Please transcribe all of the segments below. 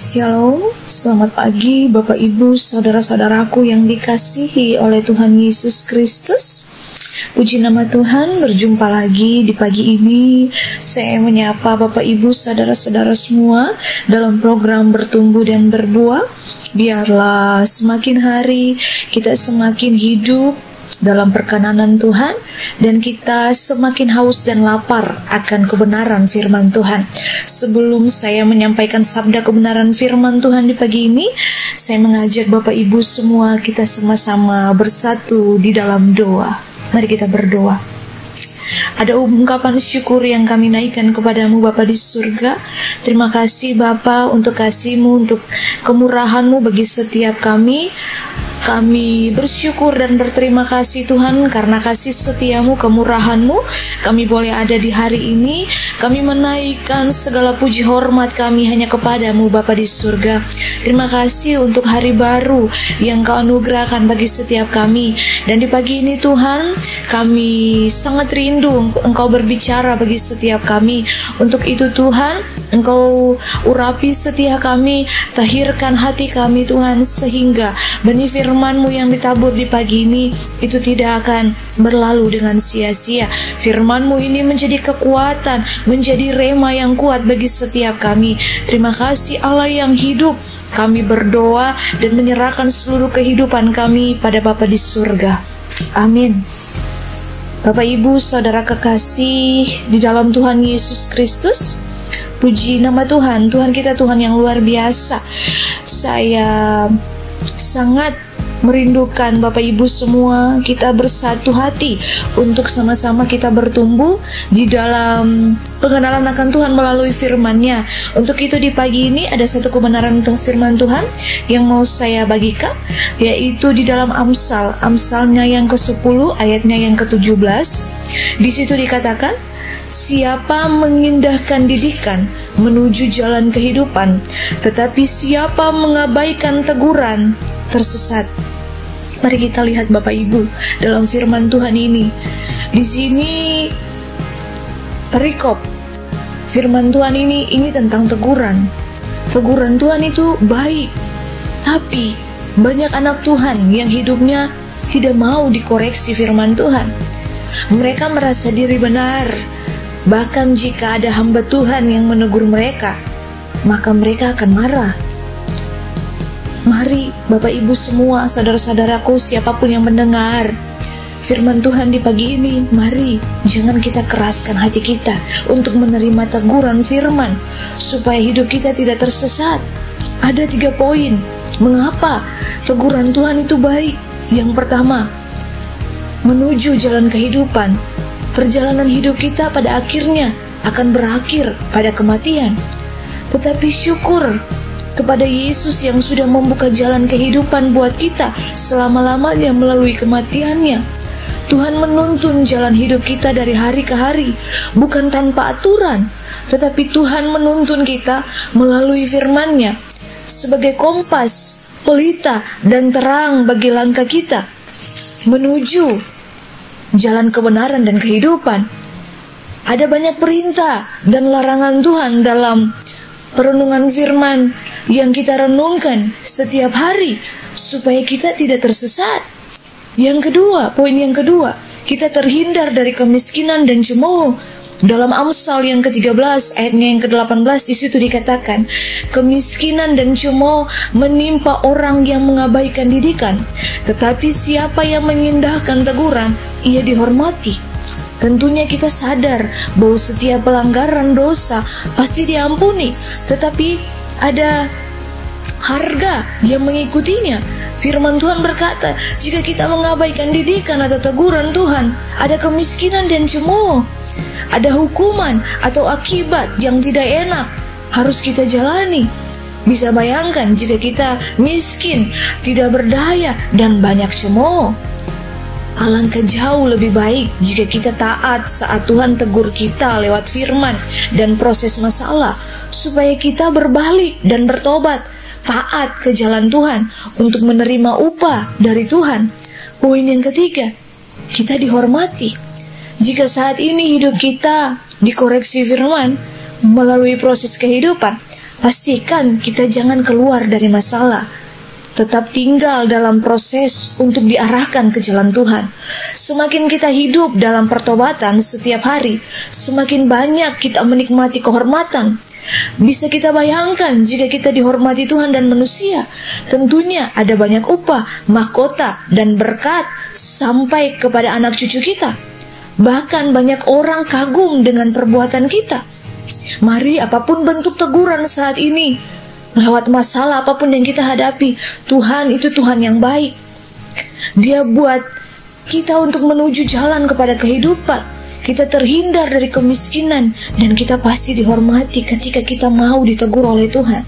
Shalom, selamat pagi Bapak Ibu Saudara-saudaraku yang dikasihi oleh Tuhan Yesus Kristus. Puji nama Tuhan, berjumpa lagi di pagi ini. Saya menyapa Bapak Ibu Saudara-saudara semua dalam program Bertumbuh dan Berbuah. Biarlah semakin hari kita semakin hidup dalam perkenanan Tuhan, dan kita semakin haus dan lapar akan kebenaran firman Tuhan. Sebelum saya menyampaikan sabda kebenaran firman Tuhan di pagi ini, saya mengajak Bapak Ibu semua kita sama-sama bersatu di dalam doa. Mari kita berdoa. Ada ungkapan syukur yang kami naikkan kepadamu Bapa di surga. Terima kasih Bapa untuk kasih-Mu, untuk kemurahan-Mu bagi setiap kami. Kami bersyukur dan berterima kasih Tuhan karena kasih setia-Mu, kemurahan-Mu. Kami boleh ada di hari ini. Kami menaikkan segala puji hormat kami hanya kepadamu Bapa di surga. Terima kasih untuk hari baru yang Kau anugerahkan bagi setiap kami. Dan di pagi ini Tuhan, kami sangat rindu Engkau berbicara bagi setiap kami. Untuk itu Tuhan, Engkau urapi setiap kami, tahirkan hati kami Tuhan, sehingga benih firman-Mu yang ditabur di pagi ini itu tidak akan berlalu dengan sia-sia. Firman-Mu ini menjadi kekuatan, menjadi rema yang kuat bagi setiap kami. Terima kasih Allah yang hidup. Kami berdoa dan menyerahkan seluruh kehidupan kami pada Bapa di surga. Amin. Bapak Ibu Saudara kekasih di dalam Tuhan Yesus Kristus, puji nama Tuhan. Tuhan kita Tuhan yang luar biasa. Saya sangat merindukan Bapak Ibu semua kita bersatu hati untuk sama-sama kita bertumbuh di dalam pengenalan akan Tuhan melalui firman-Nya. Untuk itu di pagi ini ada satu kebenaran tentang firman Tuhan yang mau saya bagikan, yaitu di dalam Amsalnya yang ke-10 ayatnya yang ke-17. Di situ dikatakan, siapa mengindahkan didikan menuju jalan kehidupan, tetapi siapa mengabaikan teguran tersesat. Mari kita lihat Bapak Ibu dalam firman Tuhan ini. Di sini perikop firman Tuhan ini tentang teguran. Teguran Tuhan itu baik, tapi banyak anak Tuhan yang hidupnya tidak mau dikoreksi firman Tuhan. Mereka merasa diri benar. Bahkan jika ada hamba Tuhan yang menegur mereka, maka mereka akan marah. Mari Bapak Ibu semua, saudara-saudaraku, siapapun yang mendengar firman Tuhan di pagi ini, mari jangan kita keraskan hati kita untuk menerima teguran firman, supaya hidup kita tidak tersesat. Ada 3 poin mengapa teguran Tuhan itu baik. Yang pertama, menuju jalan kehidupan. Perjalanan hidup kita pada akhirnya akan berakhir pada kematian. Tetapi syukur kepada Yesus yang sudah membuka jalan kehidupan buat kita selama-lamanya melalui kematiannya. Tuhan menuntun jalan hidup kita dari hari ke hari, bukan tanpa aturan, tetapi Tuhan menuntun kita melalui firman-Nya sebagai kompas, pelita, dan terang bagi langkah kita menuju jalan kebenaran dan kehidupan. Ada banyak perintah dan larangan Tuhan dalam perenungan firman yang kita renungkan setiap hari supaya kita tidak tersesat. Yang kedua, poin yang kedua, kita terhindar dari kemiskinan dan cemooh. Dalam Amsal yang ke-13 ayatnya yang ke-18 di situ dikatakan, kemiskinan dan cemooh menimpa orang yang mengabaikan didikan, tetapi siapa yang mengindahkan teguran, ia dihormati. Tentunya kita sadar bahwa setiap pelanggaran dosa pasti diampuni, tetapi ada harga yang mengikutinya. Firman Tuhan berkata, jika kita mengabaikan didikan atau teguran Tuhan, ada kemiskinan dan cemooh, ada hukuman atau akibat yang tidak enak harus kita jalani. Bisa bayangkan jika kita miskin, tidak berdaya, dan banyak cemooh. Alangkah jauh lebih baik jika kita taat saat Tuhan tegur kita lewat firman dan proses masalah, supaya kita berbalik dan bertobat, taat ke jalan Tuhan untuk menerima upah dari Tuhan. Poin yang ketiga, kita dihormati. Jika saat ini hidup kita dikoreksi firman melalui proses kehidupan, pastikan kita jangan keluar dari masalah. Tetap tinggal dalam proses untuk diarahkan ke jalan Tuhan. Semakin kita hidup dalam pertobatan setiap hari, semakin banyak kita menikmati kehormatan. Bisa kita bayangkan jika kita dihormati Tuhan dan manusia, tentunya ada banyak upah, mahkota, dan berkat sampai kepada anak cucu kita. Bahkan banyak orang kagum dengan perbuatan kita. Mari apapun bentuk teguran saat ini, lewat masalah apapun yang kita hadapi, Tuhan itu Tuhan yang baik. Dia buat kita untuk menuju jalan kepada kehidupan. Kita terhindar dari kemiskinan, dan kita pasti dihormati ketika kita mau ditegur oleh Tuhan.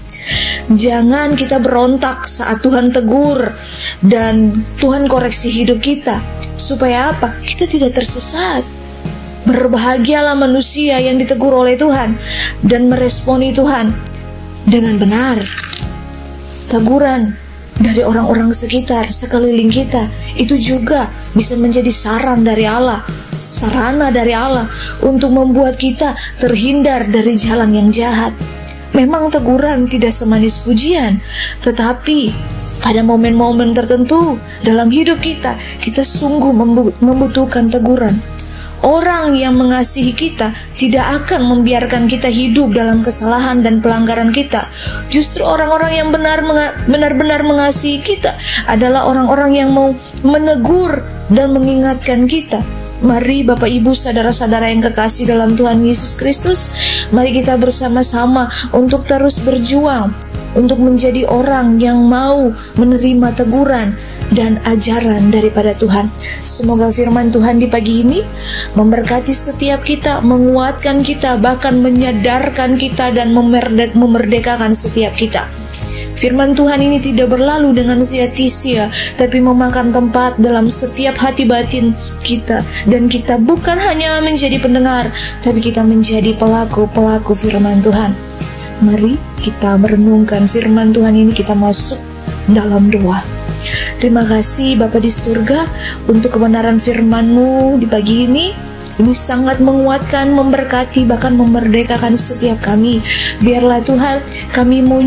Jangan kita berontak saat Tuhan tegur dan Tuhan koreksi hidup kita. Supaya apa? Kita tidak tersesat. Berbahagialah manusia yang ditegur oleh Tuhan dan meresponi Tuhan dengan benar. Teguran dari orang-orang sekitar, sekeliling kita, itu juga bisa menjadi saran dari Allah, sarana dari Allah untuk membuat kita terhindar dari jalan yang jahat. Memang teguran tidak semanis pujian, tetapi pada momen-momen tertentu dalam hidup kita, kita sungguh membutuhkan teguran. Orang yang mengasihi kita tidak akan membiarkan kita hidup dalam kesalahan dan pelanggaran kita. Justru orang-orang yang benar-benar mengasihi kita adalah orang-orang yang mau menegur dan mengingatkan kita. Mari Bapak Ibu saudara-saudara yang kekasih dalam Tuhan Yesus Kristus, mari kita bersama-sama untuk terus berjuang untuk menjadi orang yang mau menerima teguran dan ajaran daripada Tuhan. Semoga firman Tuhan di pagi ini memberkati setiap kita, menguatkan kita, bahkan menyadarkan kita dan memerdekakan setiap kita. Firman Tuhan ini tidak berlalu dengan sia-sia, tapi memakan tempat dalam setiap hati batin kita. Dan kita bukan hanya menjadi pendengar, tapi kita menjadi pelaku-pelaku firman Tuhan. Mari kita merenungkan firman Tuhan ini, kita masuk dalam doa. Terima kasih Bapa di surga untuk kebenaran firman-Mu di pagi ini. Ini sangat menguatkan, memberkati, bahkan memerdekakan setiap kami. Biarlah Tuhan, kami mau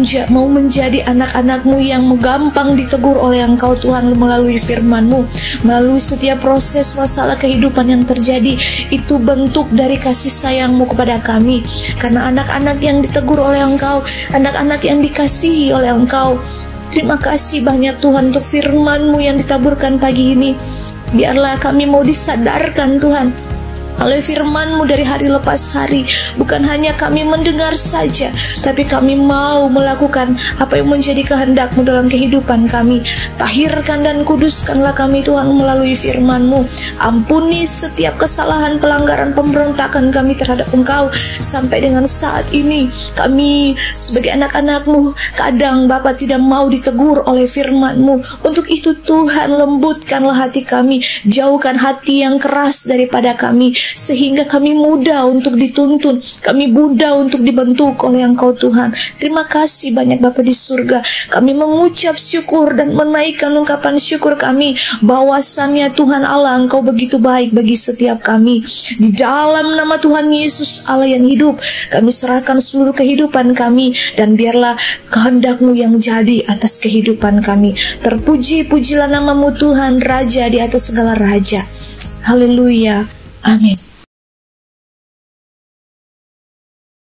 menjadi anak-anak-Mu yang gampang ditegur oleh Engkau Tuhan melalui firman-Mu. Melalui setiap proses masalah kehidupan yang terjadi, itu bentuk dari kasih sayang-Mu kepada kami. Karena anak-anak yang ditegur oleh Engkau, anak-anak yang dikasihi oleh Engkau. Terima kasih banyak Tuhan untuk firman-Mu yang ditaburkan pagi ini. Biarlah kami mau disadarkan Tuhan oleh firman-Mu dari hari lepas hari. Bukan hanya kami mendengar saja, tapi kami mau melakukan apa yang menjadi kehendak-Mu dalam kehidupan kami. Tahirkan dan kuduskanlah kami Tuhan melalui firman-Mu. Ampuni setiap kesalahan, pelanggaran, pemberontakan kami terhadap Engkau. Sampai dengan saat ini kami sebagai anak-anak-Mu kadang Bapa tidak mau ditegur oleh firman-Mu. Untuk itu Tuhan, lembutkanlah hati kami, jauhkan hati yang keras daripada kami, sehingga kami mudah untuk dituntun, kami mudah untuk dibentuk oleh Engkau Tuhan. Terima kasih banyak Bapa di surga. Kami mengucap syukur dan menaikkan ungkapan syukur kami bahwasannya Tuhan Allah, Engkau begitu baik bagi setiap kami. Di dalam nama Tuhan Yesus Allah yang hidup, kami serahkan seluruh kehidupan kami, dan biarlah kehendak-Mu yang jadi atas kehidupan kami. Terpuji-pujilah nama-Mu Tuhan, Raja di atas segala raja. Haleluya. Amin.